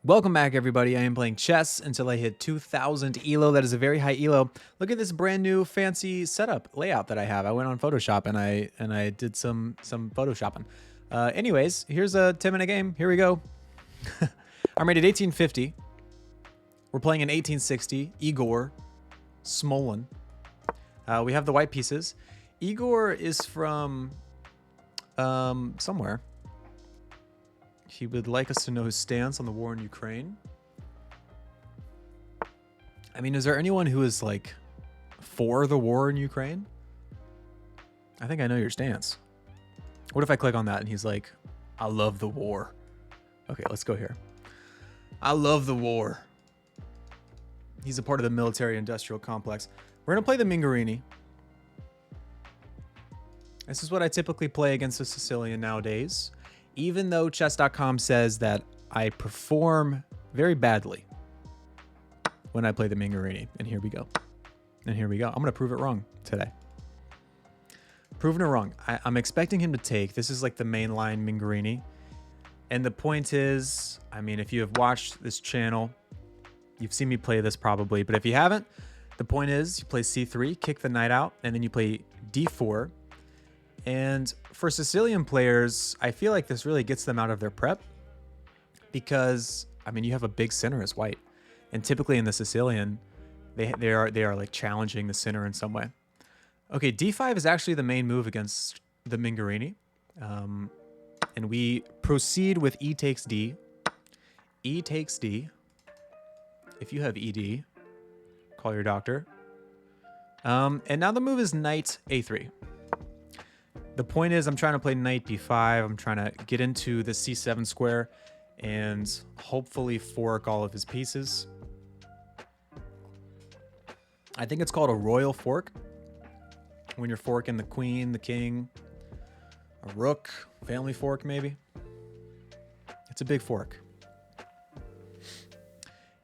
Welcome back, everybody. I am playing chess until I hit 2,000 elo. That is a very high elo. Look at this brand new fancy setup layout that I have. I went on Photoshop and I did some photoshopping. Anyways, here's a 10-minute game. Here we go. I'm rated 1850. We're playing in 1860. Igor Smolin. We have the white pieces. Igor is from somewhere. He would like us to know his stance on the war in Ukraine. I mean, is there anyone who is like for the war in Ukraine? I think I know your stance. What if I click on that and he's like, I love the war. Okay, let's go here. I love the war. He's a part of the military-industrial complex. We're going to play the Mingarini. This is what I typically play against a Sicilian nowadays. Even though chess.com says that I perform very badly when I play the Mingarini. And here we go. And here we go. I'm going to prove it wrong today. Proving it wrong. I'm expecting him to take. This is like the mainline Mingarini. And the point is, I mean, if you have watched this channel, you've seen me play this probably. But if you haven't, the point is you play c3, kick the knight out, and then you play d4. And for Sicilian players, I feel like this really gets them out of their prep because, I mean, you have a big center as white. And typically in the Sicilian, they are like challenging the center in some way. Okay, d5 is actually the main move against the Mingarini. And we proceed with e takes d. E takes d. If you have ed, call your doctor. And now the move is knight a3. The point is I'm trying to play knight b5. I'm trying to get into the c7 square and hopefully fork all of his pieces. I think it's called a royal fork. When you're forking the queen, the king, a rook, family fork maybe. It's a big fork.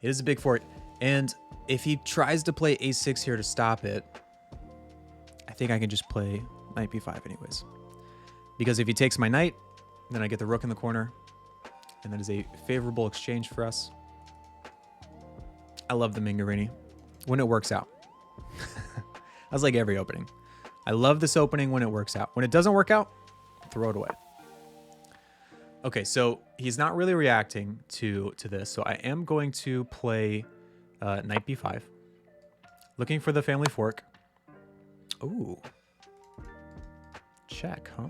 It is a big fork. And if he tries to play a6 here to stop it, I think I can just play knight b5 anyways. Because if he takes my knight, then I get the rook in the corner. And that is a favorable exchange for us. I love the Mingarini when it works out. That's like every opening. I love this opening when it works out. When it doesn't work out, throw it away. Okay, so he's not really reacting to this. So I am going to play knight b5. Looking for the family fork. Ooh. Check, huh?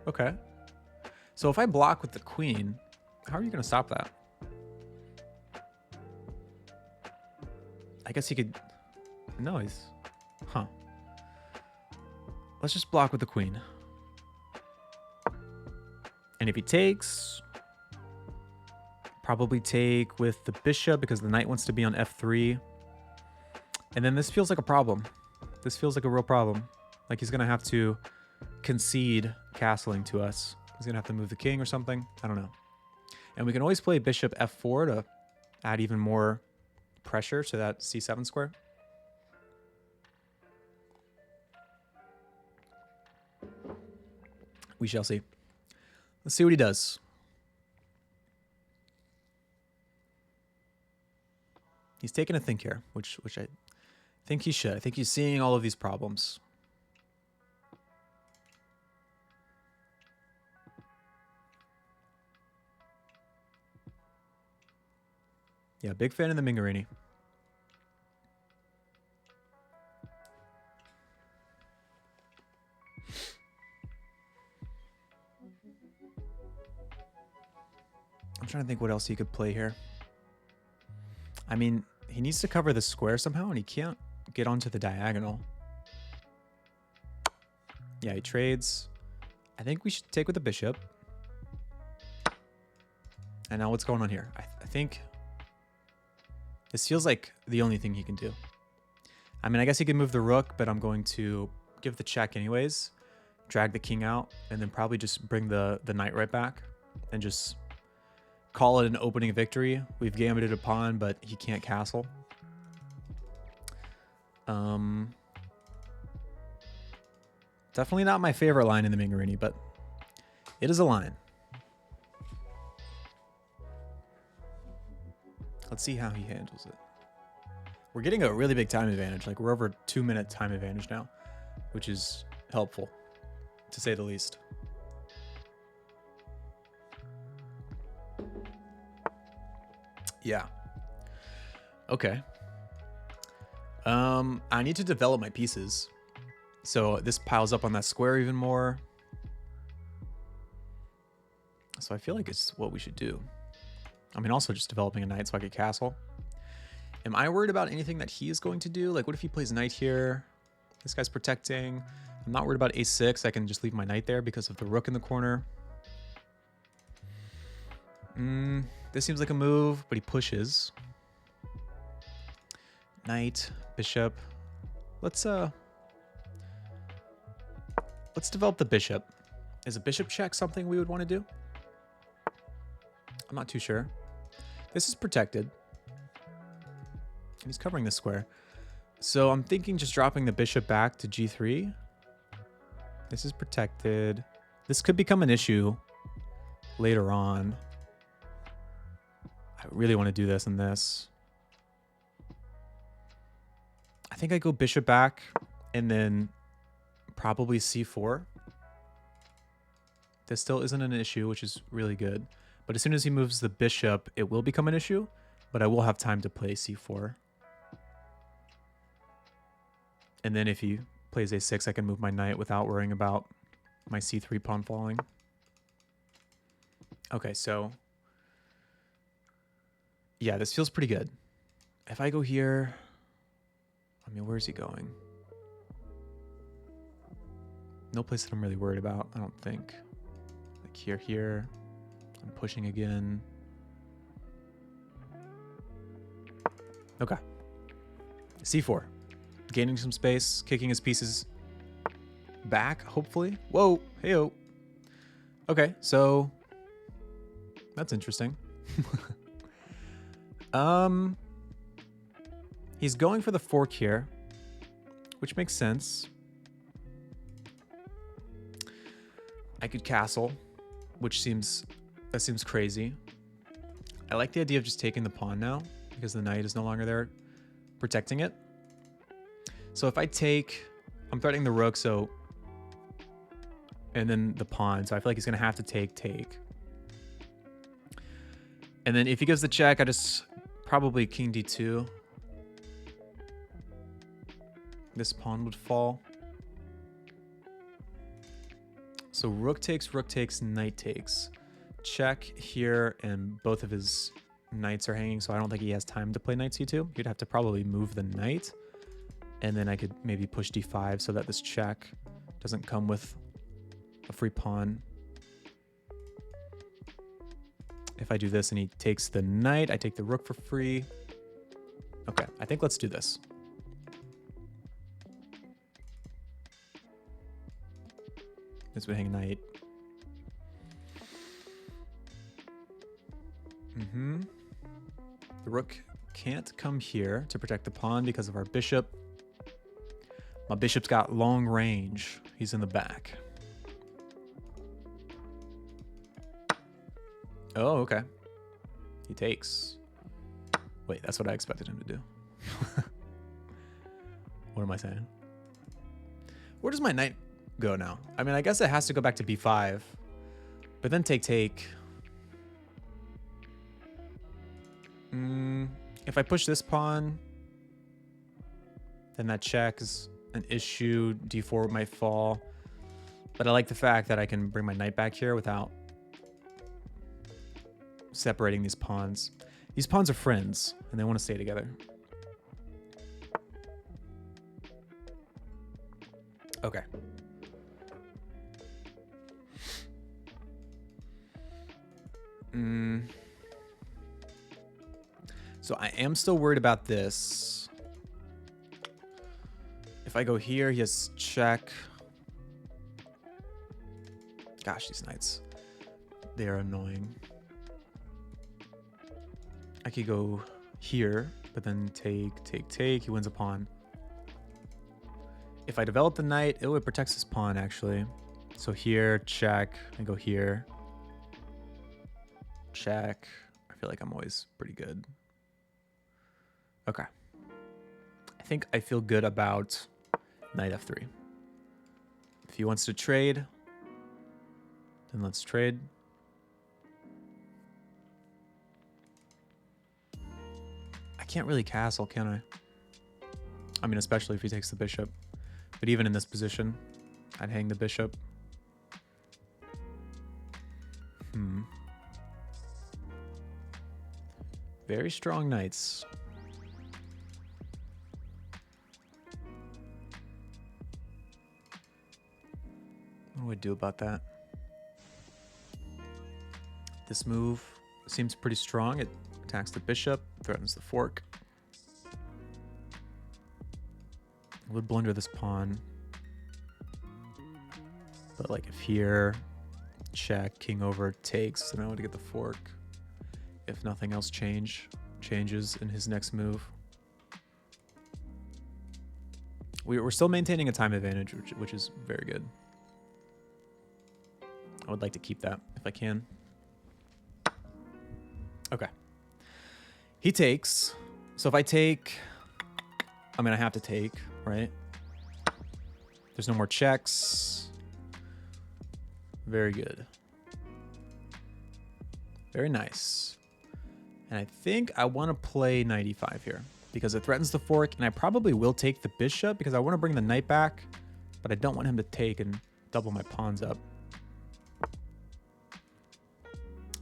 Okay. So if I block with the queen, how are you going to stop that? I guess he could... No, he's... Huh. Let's just block with the queen. And if he takes... Probably take with the bishop because the knight wants to be on f3. And then this feels like a problem. This feels like a real problem. Like he's going to have to concede castling to us. He's going to have to move the king or something. I don't know. And we can always play bishop f4 to add even more pressure to that c7 square. We shall see. Let's see what he does. He's taking a think here, which I think he should. I think he's seeing all of these problems. Yeah, big fan of the Mingarini. I'm trying to think what else he could play here. I mean, he needs to cover the square somehow, and he can't get onto the diagonal. Yeah, he trades. I think we should take with the bishop. And now what's going on here? I think this feels like the only thing he can do. I mean, I guess he can move the rook, but I'm going to give the check anyways. Drag the king out, and then probably just bring the knight right back. And just call it an opening victory. We've gambited a pawn, but he can't castle. Definitely not my favorite line in the Mingarini, but it is a line. Let's see how he handles it. We're getting a really big time advantage. Like, we're over 2-minute time advantage now, which is helpful, to say the least. Yeah. Okay. I need to develop my pieces. So this piles up on that square even more. So I feel like it's what we should do. I mean, also just developing a knight so I could castle. Am I worried about anything that he is going to do? Like, what if he plays knight here? This guy's protecting. I'm not worried about a6. I can just leave my knight there because of the rook in the corner. This seems like a move, but he pushes. Knight, bishop. Let's develop the bishop. Is a bishop check something we would want to do? I'm not too sure. This is protected. And he's covering this square. So I'm thinking just dropping the bishop back to g3. This is protected. This could become an issue later on. I really want to do this and this. I think I go bishop back and then probably c4. This still isn't an issue, which is really good. But as soon as he moves the bishop, it will become an issue. But I will have time to play c4. And then if he plays a6, I can move my knight without worrying about my c3 pawn falling. Okay, so... yeah, this feels pretty good. If I go here... I mean, where's he going? No place that I'm really worried about, I don't think. Like here. I'm pushing again. Okay. c4. Gaining some space, kicking his pieces back, hopefully. Whoa, hey-oh. Okay, so that's interesting. He's going for the fork here, which makes sense. I could castle, which seems crazy. I like the idea of just taking the pawn now because the knight is no longer there protecting it. So if I take, I'm threatening the rook, so, and then the pawn, so I feel like he's gonna have to take. And then if he gives the check, I just probably king d2. This pawn would fall. So rook takes, knight takes. Check here, and both of his knights are hanging, so I don't think he has time to play knight c2. He'd have to probably move the knight. And then I could maybe push d5 so that this check doesn't come with a free pawn. If I do this and he takes the knight, I take the rook for free. Okay, I think let's do this. This would hang knight. The rook can't come here to protect the pawn because of our bishop. My bishop's got long range. He's in the back. Oh, okay. He takes. Wait, that's what I expected him to do. What am I saying? Where does my knight go now? I mean, I guess it has to go back to b5. But then take. If I push this pawn, then that check is an issue. d4 might fall. But I like the fact that I can bring my knight back here without separating these pawns. These pawns are friends, and they want to stay together. Okay. So I am still worried about this. If I go here, he has check. Gosh, these knights. They are annoying. I could go here, but then take. He wins a pawn. If I develop the knight, it protects his pawn, actually. So here, check, and go here. Check. I feel like I'm always pretty good. Okay. I think I feel good about knight f3. If he wants to trade, then let's trade. I can't really castle, can I? I mean, especially if he takes the bishop. But even in this position, I'd hang the bishop. Very strong knights. What do I do about that? This move seems pretty strong. It attacks the bishop, threatens the fork. I would blunder this pawn. But like if here, check, king over, takes, then I would get the fork. If nothing else changes in his next move. We're still maintaining a time advantage, which is very good. I would like to keep that if I can. Okay. He takes. So if I take, I mean, I have to take, right? There's no more checks. Very good. Very nice. And I think I want to play knight e5 here because it threatens the fork, and I probably will take the bishop because I want to bring the knight back, but I don't want him to take and double my pawns up.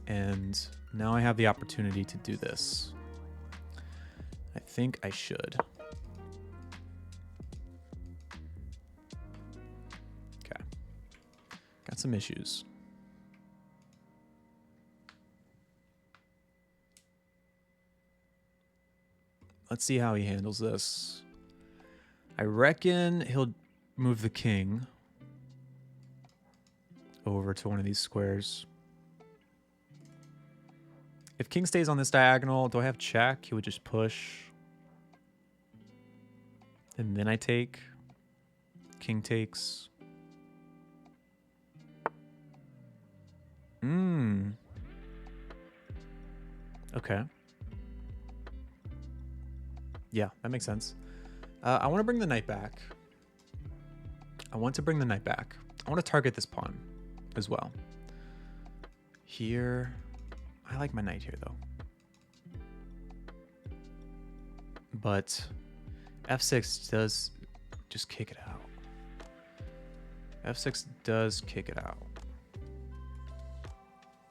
And now I have the opportunity to do this. I think I should. Okay. Got some issues. Let's see how he handles this. I reckon he'll move the king over to one of these squares. If king stays on this diagonal, do I have check? He would just push. And then I take. King takes. Okay. Yeah, that makes sense. I want to bring the knight back. I want to target this pawn as well. Here. I like my knight here, though. But f6 does just kick it out. f6 does kick it out.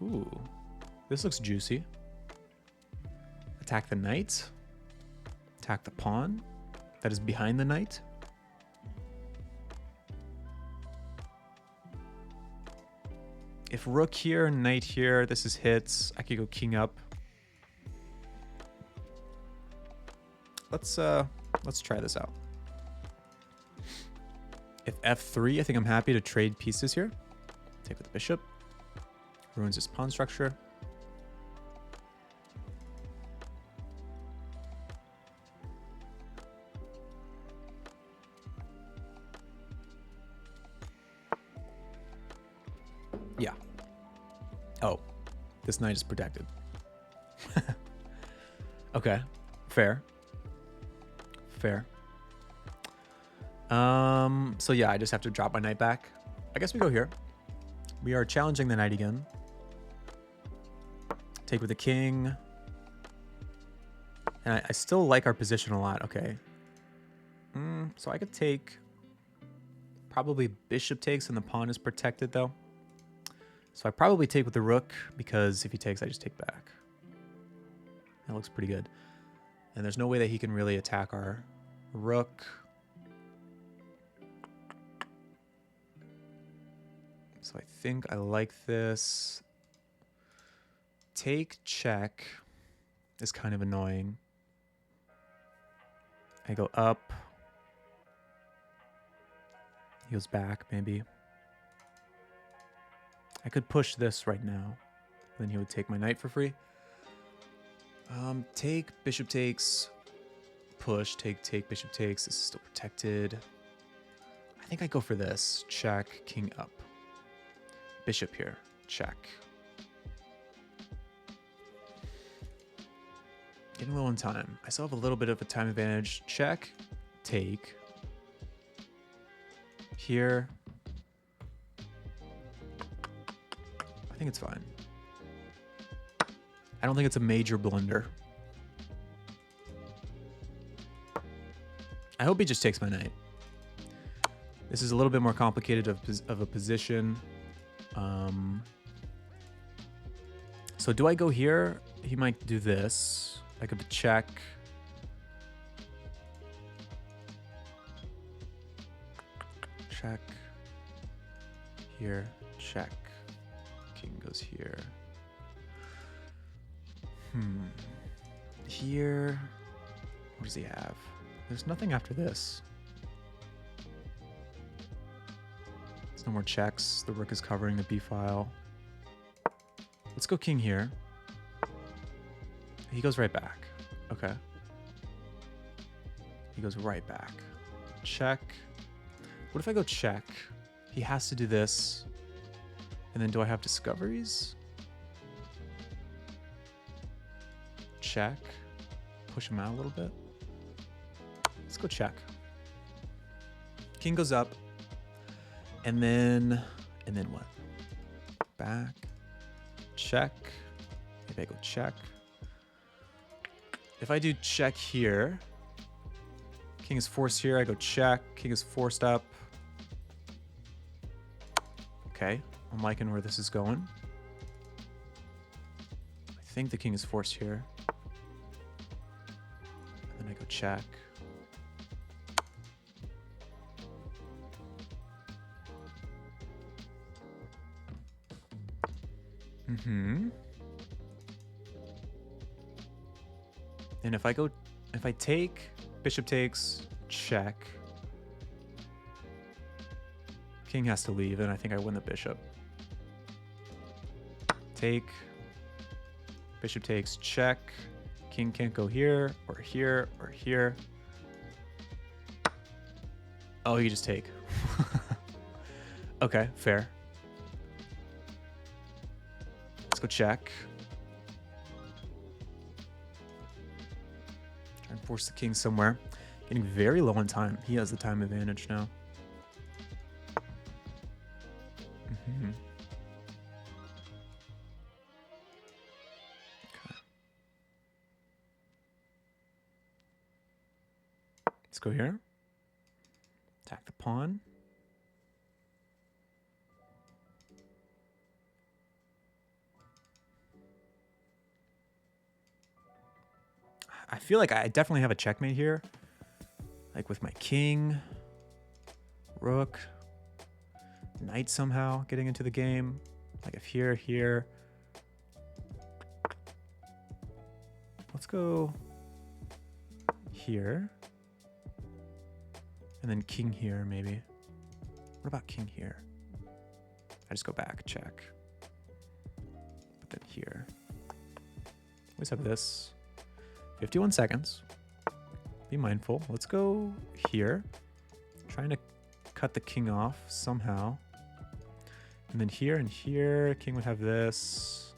Ooh. This looks juicy. Attack the knight. Attack the pawn that is behind the knight. If rook here, knight here, this is hits. I could go king up. Let's try this out. If f3, I think I'm happy to trade pieces here. Take with the bishop. Ruins his pawn structure. Yeah. Oh, this knight is protected. Okay, fair. Fair. So yeah, I just have to drop my knight back. I guess we go here. We are challenging the knight again. Take with the king. And I still like our position a lot. Okay. So I could take... Probably bishop takes and the pawn is protected though. So I probably take with the rook because if he takes, I just take back. That looks pretty good. And there's no way that he can really attack our rook. So I think I like this. Take, check is kind of annoying. I go up. He goes back, maybe. I could push this right now. Then he would take my knight for free. Take, bishop takes, push, take, bishop takes. This is still protected. I think I go for this. Check, king up. Bishop here, check. Getting low on time. I still have a little bit of a time advantage. Check. Take. Here. I think it's fine. I don't think it's a major blunder. I hope he just takes my knight. This is a little bit more complicated of a position. So do I go here? He might do this. I could check. Check. Here. Check. King goes here. Here. What does he have? There's nothing after this. There's no more checks. The rook is covering the b file. Let's go king here. He goes right back. Okay. He goes right back. Check. What if I go check? He has to do this. And then do I have discoveries? Check. Push him out a little bit. Let's go check. King goes up. And then what? Back. Check. Maybe I go check. If I do check here, king is forced here. I go check. King is forced up. Okay. I'm liking where this is going. I think the king is forced here. And then I go check. And if I take, bishop takes, check. King has to leave, and I think I win the bishop. Take. Bishop takes, check. King can't go here, or here, or here. Oh, you just take. Okay, fair. Let's go check. Try and force the king somewhere. Getting very low on time. He has the time advantage now. Okay. Let's go here. Attack the pawn. I feel like I definitely have a checkmate here. Like with my king, rook, knight somehow getting into the game. Like if here. Let's go here. And then king here, maybe. What about king here? I just go back, check. But then here. Always have this. 51 seconds. Be mindful. Let's go here. Trying to cut the king off somehow. And then here and here, king would have this.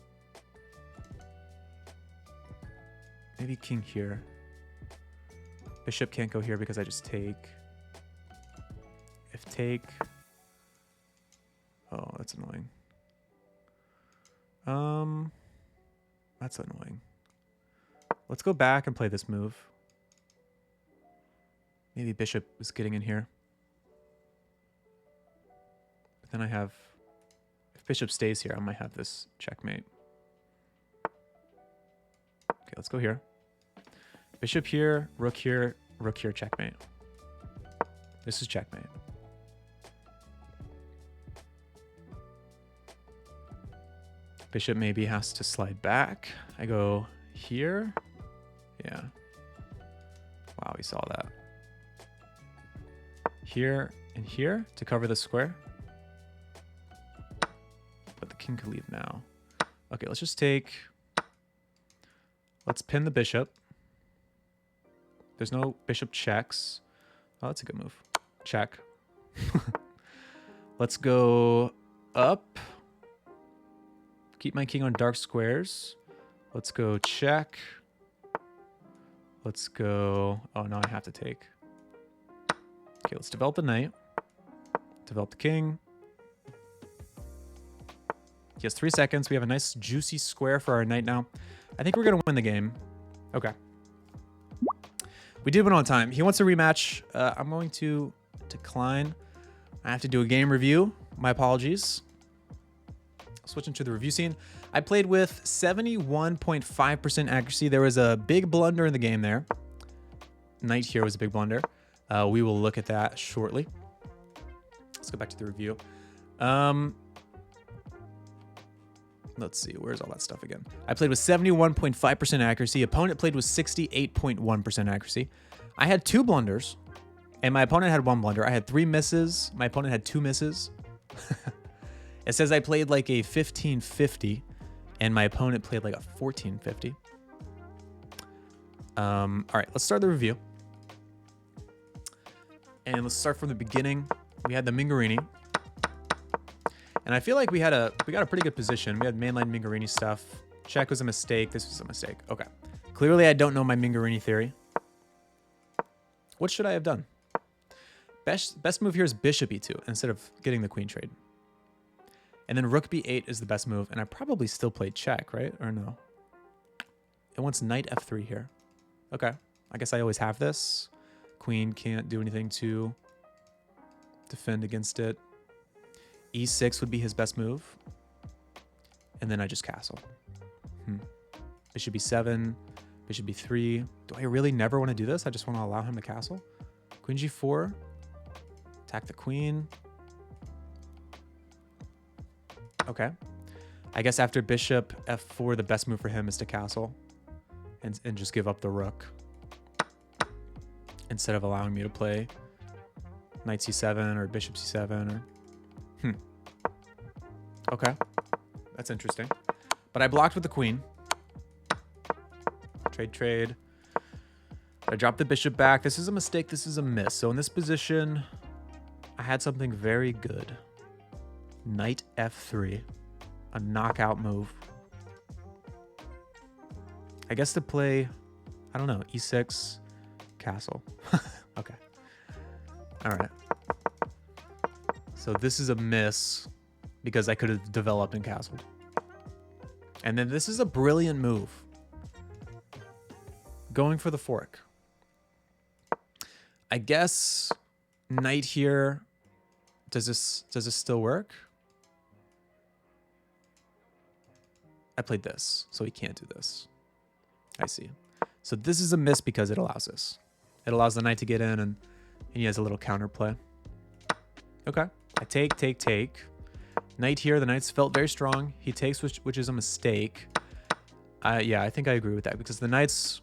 Maybe king here. Bishop can't go here because I just take. If take. Oh, that's annoying. That's annoying. Let's go back and play this move. Maybe bishop is getting in here. But then I have... If bishop stays here, I might have this checkmate. Okay, let's go here. Bishop here, rook here, checkmate. This is checkmate. Bishop maybe has to slide back. I go here. Yeah. Wow, we saw that. Here and here to cover the square. But the king could leave now. Okay, let's just take... Let's pin the bishop. There's no bishop checks. Oh, that's a good move. Check. Let's go up. Keep my king on dark squares. Let's go check. Let's go. Oh, no, I have to take. Okay, let's develop the knight. Develop the king. He has 3 seconds. We have a nice juicy square for our knight now. I think we're going to win the game. Okay. We did win on time. He wants a rematch. I'm going to decline. I have to do a game review. My apologies. Switching to the review scene. I played with 71.5% accuracy. There was a big blunder in the game there. Knight here was a big blunder. We will look at that shortly. Let's go back to the review. Let's see. Where's all that stuff again? I played with 71.5% accuracy. Opponent played with 68.1% accuracy. I had 2 blunders, and my opponent had 1 blunder. I had 3 misses. My opponent had 2 misses. It says I played like a 1550, and my opponent played like a 1450. All right, let's start the review. And let's start from the beginning. We had the Mingarini. And I feel like we got a pretty good position. We had mainline Mingarini stuff. Check was a mistake. This was a mistake. Okay. Clearly, I don't know my Mingarini theory. What should I have done? Best move here is bishop e2 instead of getting the queen trade. And then rook b8 is the best move. And I probably still played check, right? Or no? It wants knight f3 here. Okay. I guess I always have this. Queen can't do anything to defend against it. E6 would be his best move. And then I just castle. Bishop b7. Bishop b3. Do I really never want to do this? I just want to allow him to castle. Queen g4. Attack the queen. Okay. I guess after bishop f4, the best move for him is to castle. And just give up the rook. Instead of allowing me to play knight c7 or bishop c7 or... Okay. That's interesting. But I blocked with the queen. Trade. I dropped the bishop back. This is a mistake. This is a miss. So in this position, I had something very good. Knight f3. A knockout move. I guess to play, I don't know, e6, castle. Okay. All right. So this is a miss because I could have developed and castled. And then this is a brilliant move. Going for the fork. I guess knight here. Does this still work? I played this, so he can't do this. I see. So this is a miss because it allows this. It allows the knight to get in, and he has a little counterplay. Okay. I take. Knight here. The knight's felt very strong. He takes, which is a mistake. Yeah, I think I agree with that because the knights...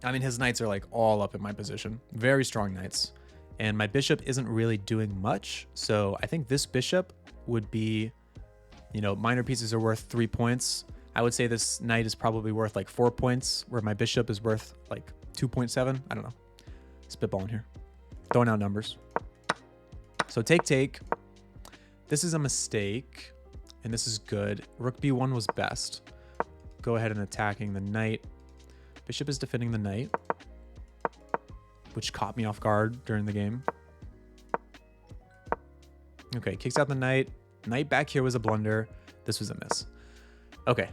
I mean, his knights are like all up in my position. Very strong knights. And my bishop isn't really doing much. So I think this bishop would be, you know, minor pieces are worth 3 points. I would say this knight is probably worth like 4 points, where my bishop is worth like 2.7. I don't know. Spitballing here. Throwing out numbers. So take. This is a mistake. And this is good. Rook b1 was best. Go ahead and attacking the knight. Bishop is defending the knight, which caught me off guard during the game. Okay, kicks out the knight. Knight back here was a blunder. This was a miss. Okay.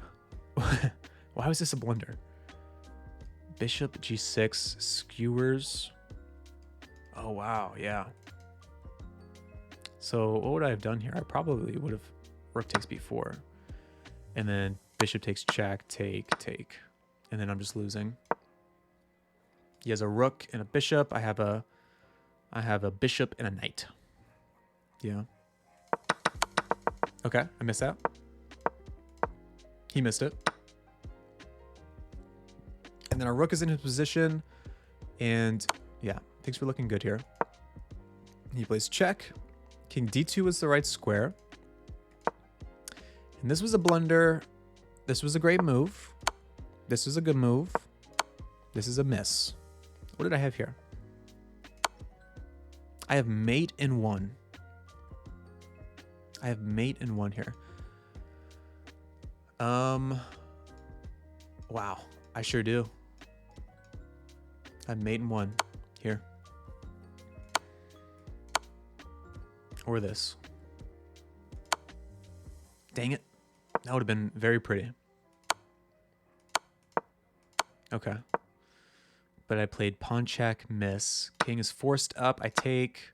Why was this a blunder? Bishop g6 skewers. Oh, wow. Yeah. So what would I have done here? I probably would have rook takes b4. And then bishop takes check, take. And then I'm just losing. He has a rook and a bishop. I have a bishop and a knight. Yeah. Okay, I missed that. He missed it. And then our rook is in his position. And yeah, things were looking good here. He plays check. King d2 is the right square. And this was a blunder. This was a great move. This is a good move. This is a miss. What did I have here? I have mate in 1. I have mate in 1 here. Wow, I sure do. I have mate in one. Here. Or this. Dang it. That would have been very pretty. Okay. But I played pawn check, miss. King is forced up. I take.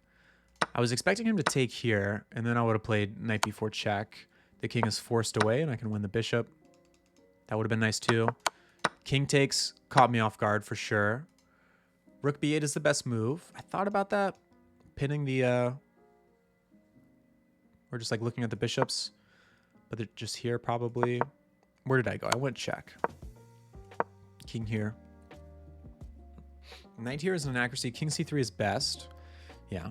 I was expecting him to take here, and then I would have played knight b4 check. The king is forced away, and I can win the bishop. That would have been nice too. King takes caught me off guard for sure. Rook b8 is the best move. I thought about that. Pinning the... Or just like looking at the bishops. But they're just here probably. Where did I go? I went check. King here. Knight here is an inaccuracy. King c3 is best. Yeah.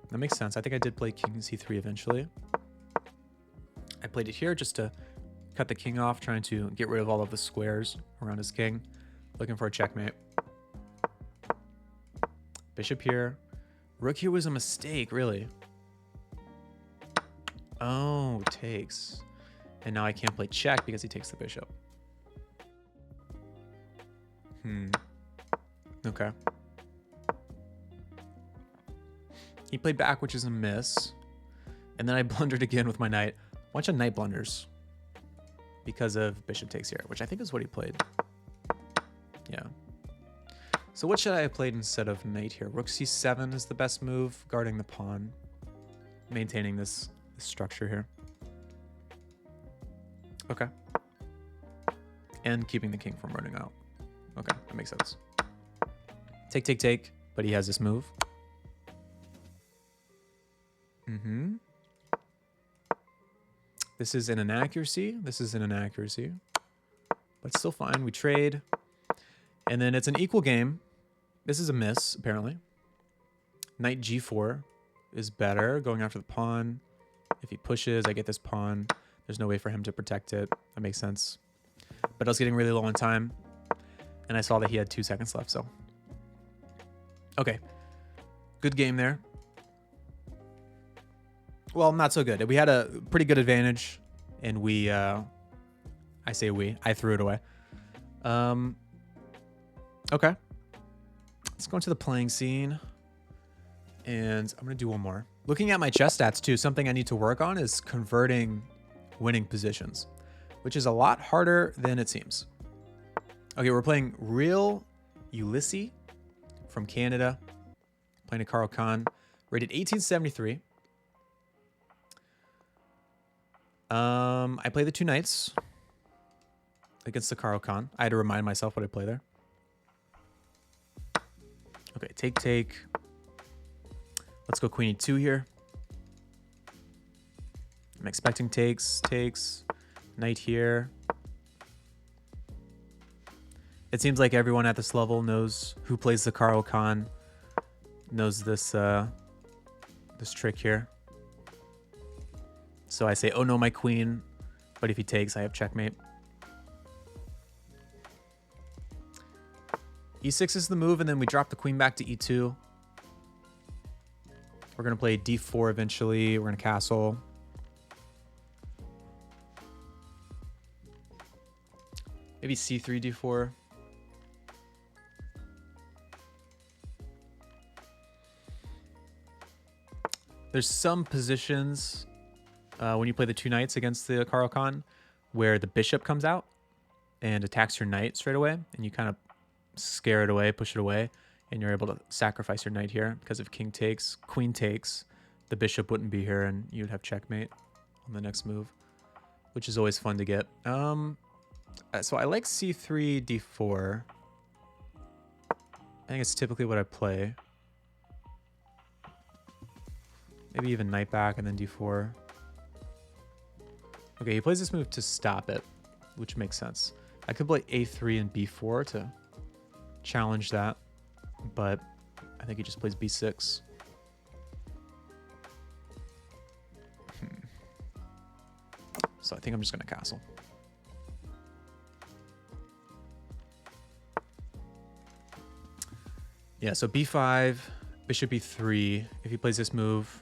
That makes sense. I think I did play king c3 eventually. I played it here just to cut the king off, trying to get rid of all of the squares around his king. Looking for a checkmate. Bishop here. Rook here was a mistake, really. Oh, takes. And now I can't play check because he takes the bishop. Okay. He played back, which is a miss. And then I blundered again with my knight. A bunch of knight blunders. Because of bishop takes here, which I think is what he played. Yeah. So what should I have played instead of knight here? Rook c7 is the best move, guarding the pawn. Maintaining this structure here. Okay. And keeping the king from running out. Okay, that makes sense. Take, take, take. But he has this move. This is an inaccuracy. This is an inaccuracy. But still fine. We trade. And then it's an equal game. This is a miss, apparently. Knight g4 is better. Going after the pawn. If he pushes, I get this pawn. There's no way for him to protect it. That makes sense. But I was getting really low on time. And I saw that he had 2 seconds left, so. Okay. Good game there. Well, not so good. We had a pretty good advantage, and we, I threw it away. Okay. Let's go into the playing scene, and I'm going to do one more. Looking at my chess stats, too, something I need to work on is converting winning positions, which is a lot harder than it seems. Okay, we're playing Real Ulysses from Canada, playing a Caro-Kann, rated 1873. I play the 2 knights against the Caro-Kann. I had to remind myself what I play there. Okay, take, take. Let's go queen e2 here. I'm expecting takes, takes. Knight here. It seems like everyone at this level knows who plays the Caro-Kann, knows this this trick here. So I say, oh no, my queen. But if he takes, I have checkmate. E6 is the move, and then we drop the queen back to E2. We're going to play D4 eventually. We're going to castle. Maybe C3, D4. There's some positions when you play the 2 knights against the Caro-Kann where the bishop comes out and attacks your knight straight away, and you kind of scare it away, push it away, and you're able to sacrifice your knight here because if king takes, queen takes, the bishop wouldn't be here and you'd have checkmate on the next move, which is always fun to get. So I like C3, D4. I think it's typically what I play. Maybe even knight back and then D4. Okay, he plays this move to stop it, which makes sense. I could play A3 and B4 to challenge that, but I think he just plays B6. So I think I'm just going to castle. Yeah, so B5, bishop E3. If he plays this move,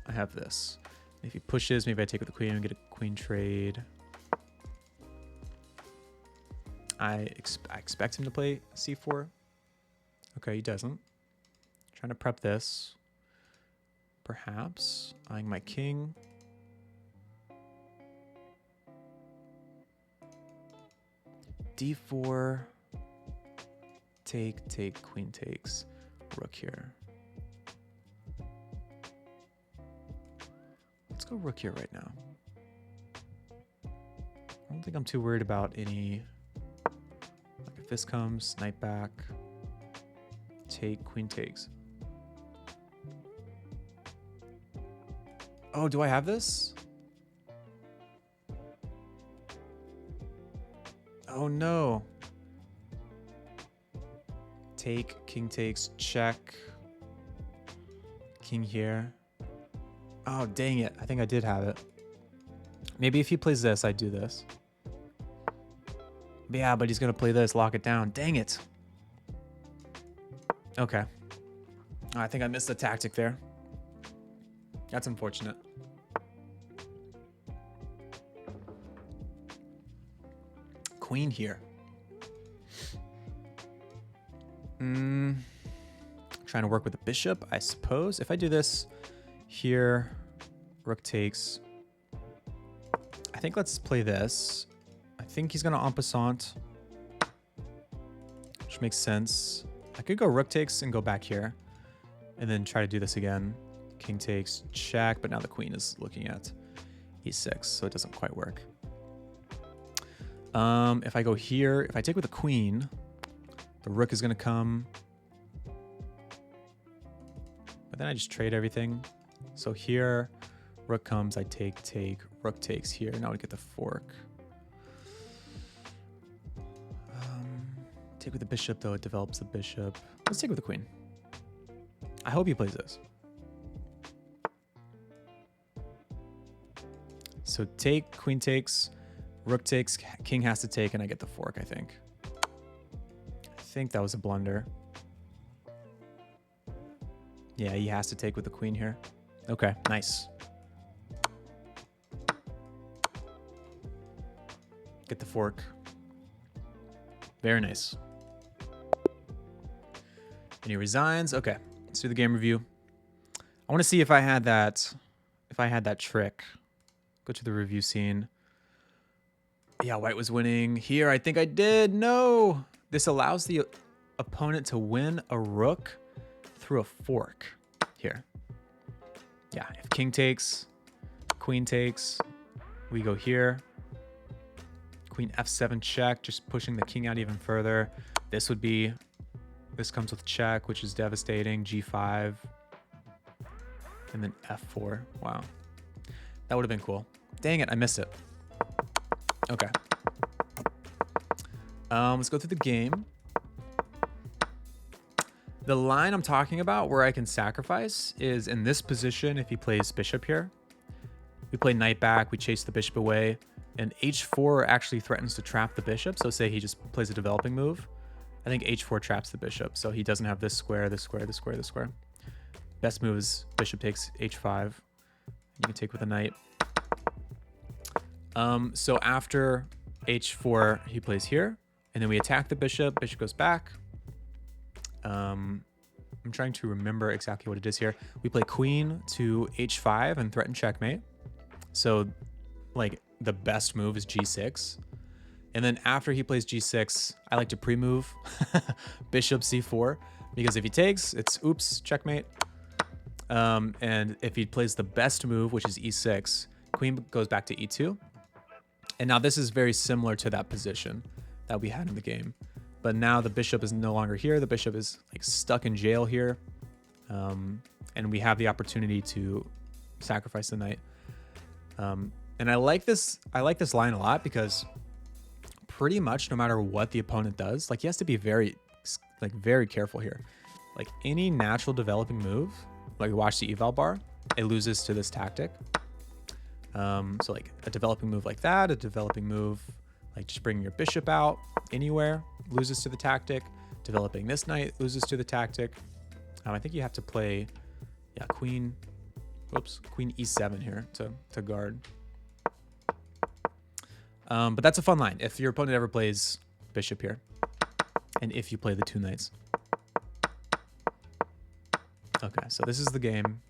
I have this. If he pushes, maybe I take with the queen and get a queen trade. I expect him to play C4. Okay, he doesn't. Trying to prep this. Perhaps. Eyeing my king. D4. Take, queen takes. Rook here. Let's go rook here right now. I don't think I'm too worried about any... Like if this comes, knight back. Take, queen takes. Oh, do I have this? Oh no. Take, king takes, check. King here. Oh, dang it. I think I did have it. Maybe if he plays this, I do this. Yeah, but he's going to play this, lock it down. Dang it. Okay. I think I missed the tactic there. That's unfortunate. Queen here. Trying to work with the bishop, I suppose. If I do this here, rook takes. I think let's play this. I think he's going to en passant, which makes sense. I could go rook takes and go back here and then try to do this again. King takes, check, but now the queen is looking at e6, so it doesn't quite work. If I go here, if I take with the queen, the rook is going to come. But then I just trade everything. So here, rook comes, I take, rook takes here. Now we get the fork. Take with the bishop, though. It develops the bishop. Let's take with the queen. I hope he plays this. So take, queen takes, rook takes, king has to take, and I get the fork, I think. I think that was a blunder. Yeah, he has to take with the queen here. Okay, nice. Get the fork. Very nice. And he resigns. Okay, let's do the game review. I want to see if I had that trick. Go to the review scene. Yeah, white was winning. Here, I think I did. No! This allows the opponent to win a rook through a fork. Here. Yeah, if king takes, queen takes, we go here. Queen f7 check, just pushing the king out even further. This comes with check, which is devastating. G5. And then f4. Wow. That would have been cool. Dang it, I missed it. Okay. Let's go through the game. The line I'm talking about where I can sacrifice is in this position if he plays bishop here. We play knight back, we chase the bishop away, and h4 actually threatens to trap the bishop. So say he just plays a developing move. I think h4 traps the bishop, so he doesn't have this square, this square, this square, this square. Best move is bishop takes h5. You can take with a knight. So after h4, he plays here, and then we attack the bishop. Bishop goes back. I'm trying to remember exactly what it is here. We play queen to h5 and threaten checkmate. So, like, the best move is g6. And then after he plays g6, I like to pre-move bishop c4, because if he takes, it's oops, checkmate. And if he plays the best move, which is e6, queen goes back to e2. And now this is very similar to that position that we had in the game. But now the bishop is no longer here. The bishop is like stuck in jail here. And we have the opportunity to sacrifice the knight. And I like this line a lot because pretty much no matter what the opponent does, like he has to be very careful here. Like any natural developing move, like watch the eval bar, it loses to this tactic. So like a developing move like that, a developing move like just bringing your bishop out anywhere loses to the tactic. Developing this knight loses to the tactic. I think you have to play, yeah, queen e7 here to guard. But that's a fun line if your opponent ever plays bishop here, and if you play the two knights. Okay, so this is the game.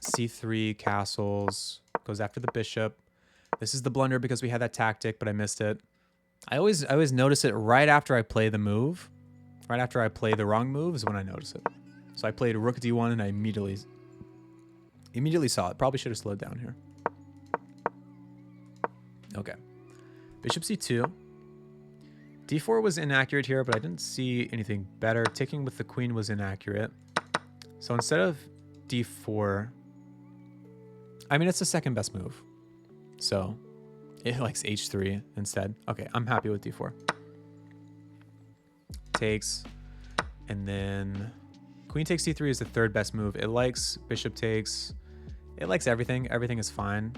C3 castles, goes after the bishop. This is the blunder because we had that tactic, but I missed it. I always notice it right after I play the move. Right after I play the wrong move is when I notice it. So I played rook d1 and I immediately saw it. Probably should have slowed down here. Okay. Bishop c2. d4 was inaccurate here, but I didn't see anything better. Taking with the queen was inaccurate. So instead of d4, I mean, it's the second best move. So it likes h3 instead. Okay, I'm happy with d4. Takes, and then queen takes d3 is the third best move. It likes bishop takes. It likes everything. Everything is fine.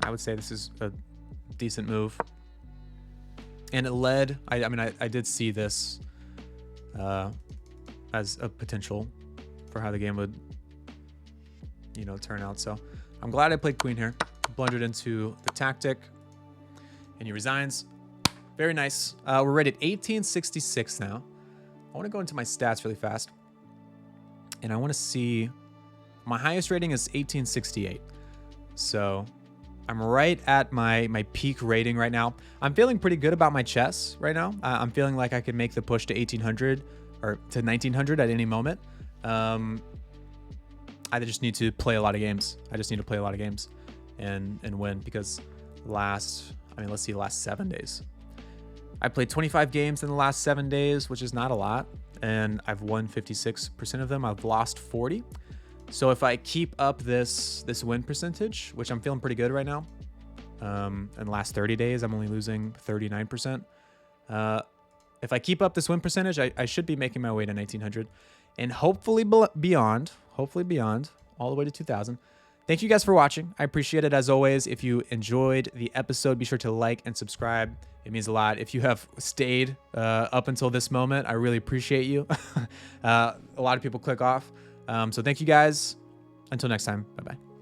I would say this is a decent move. And it led, I mean, I did see this as a potential for how the game would, you know, turn out. So I'm glad I played queen here. Blundered into the tactic, and he resigns. Very nice. We're rated 1866 now. I want to go into my stats really fast, and I want to see my highest rating is 1868. So I'm right at my peak rating right now. I'm feeling pretty good about my chess right now. I'm feeling like I could make the push to 1800 or to 1900 at any moment. I just need to play a lot of games. I just need to play a lot of games and win, because let's see, the last 7 days. I played 25 games in the last 7 days, which is not a lot. And I've won 56% of them. I've lost 40. So if I keep up this win percentage, which I'm feeling pretty good right now, in the last 30 days, I'm only losing 39%. If I keep up this win percentage, I should be making my way to 1900 and hopefully beyond, all the way to 2000. Thank you guys for watching. I appreciate it as always. If you enjoyed the episode, be sure to like and subscribe. It means a lot. If you have stayed up until this moment, I really appreciate you. A lot of people click off. So thank you guys. Until next time. Bye-bye.